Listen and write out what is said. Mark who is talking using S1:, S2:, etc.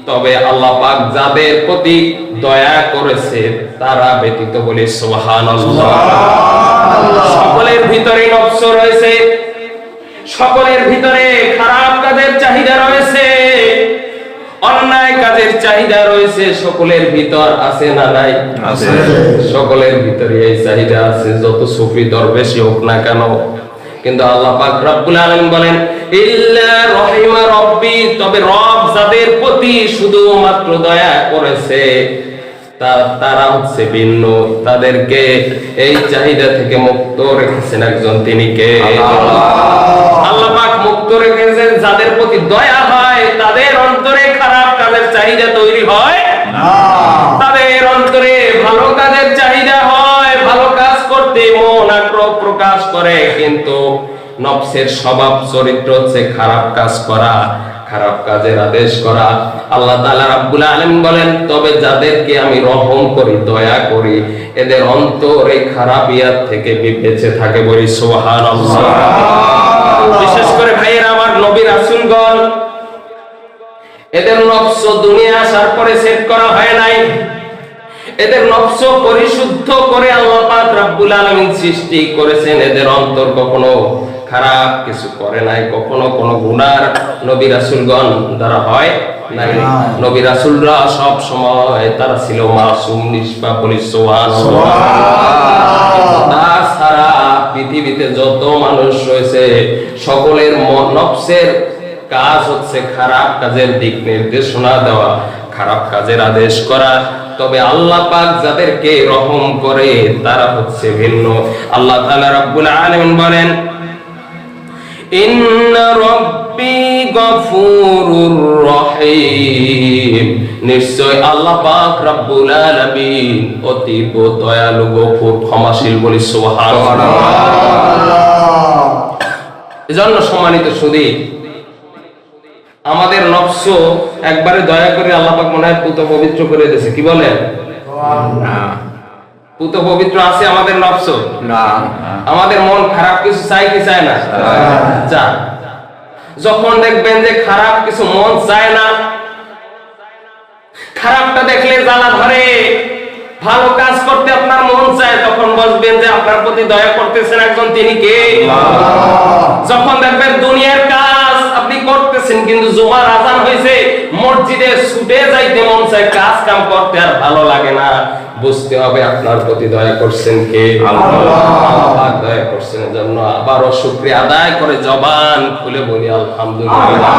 S1: তবে আল্লাহ পাক যাদের প্রতি দয়া করেছে তারা ব্যতীত বলি সুবহানাল্লাহ। সকলের ভিতরে নফস রয়েছে, সকলের ভিতরে খারাপ কাজের চাহিদা রয়েছে, অন্যায় কাজের চাহিদা রয়েছে, সকলের ভিতর আছে না নাই? আছে। সকলের ভিতরে এই চাহিদা আছে, যত সুফি দরবেশই হোক না কেন। কিন্তু আল্লাহ পাক রব্বুল আলামিন বলেন ইল্লা রহিমা রব্বি, তবে রব যাদের প্রতি শুধুমাত্র দয়া করেছে তারা হচ্ছে ভিন্ন, তাদেরকে এই চাহিদা থেকে মুক্ত রেখেছেন একজন, তিনি কে? আল্লাহ পাক মুক্ত রেখেছেন যাদের প্রতি দয়া হয়, তাদের অন্তরে খারাপ কাজের চাহিদা তৈরি হয় না, তাদের অন্তরে ভালো কাজের চাহিদা হয়, ভালো কাজ করতে মন আগ্রহ প্রকাশ করে। কিন্তু নফসের স্বভাব চরিত্র হচ্ছে খারাপ কাজ করা, খারাপ কাজের আদেশ করা। আল্লাহ তাআলা রাব্বুল আলামিন বলেন তবে যাদেরকে আমি রহম করি, দয়া করি, এদের অন্তরে খারাপিয়াত থেকে বেঁচে থাকে বলি সুবহানাল্লাহ। বিশেষ করে ভাইয়েরা আমার, নবী রাসূলগণ এদের নফস দুনিয়া আসার পরে সেট করা হয় নাই, এদের নফস পরিশুদ্ধ করে আল্লাহ পাক রব্বুল আলামিন সৃষ্টি করেছেন। এদের অন্তর কখনো খারাপ কিছু করে নাই, কখনো কোনো গুনার নবী রাসূলগণ দ্বারা হয় নাই। নবী রাসূলরা সব সময় তারা ছিল মাসুম, নিষ্পাপ, বলি সুবহানাল্লাহ। তাছাড়া পৃথিবীতে যত মানুষ রয়েছে সকলের নফসের কাজ হচ্ছে খারাপ কাজের দিক নির্দেশনা দেওয়া, খারাপ কাজের আদেশ করা। তবে আল্লাহ পাক যাদেরকে রহম করে তারা হচ্ছে ভিন্ন। আল্লাহ তাআলা রাব্বুল আলামিন বলেন ইন্না রাব্বি গফুরুর রহিম, নিশ্চয় আল্লাহ পাক রব্বুল আলামিন অতীব দয়ালু, গফুর, ক্ষমাশীল, বলি সুবহানাল্লাহ। এজন্য সম্মানিত সুধী, আমাদের নফস একবারে দয়া করে আল্লাহ পাক মনে হয় পুত পবিত্র করে দিয়েছে, কি বলেন? না, পুত পবিত্র আছে আমাদের নফস না। আমাদের মন খারাপ কিছু চাই কি চায় না? চায়। যখন দেখবেন যে খারাপ কিছু মন চায় না, খারাপটা দেখলে জ্বালা ধরে, ভালো কাজ করতে আপনার মন চায়, তখন বুঝবেন যে আপনার প্রতি দয়া করতেছেন একজন, তিনি কে? যখন দেখবেন দুনিয়ার কাজ আপনি করতেছেন কিন্তু জুমার আযান হয়েছে, মসজিদে ছুটে যাইতে মন চায়, কাজ কাম করতে আর ভালো লাগে না, বুঝতে হবে আপনার প্রতি দয়া করছেন কে? আল্লাহ দয়া করছেন। এজন্য আবারও শুকরিয়া আদায় করে জবান খুলে বলি আলহামদুলিল্লাহ।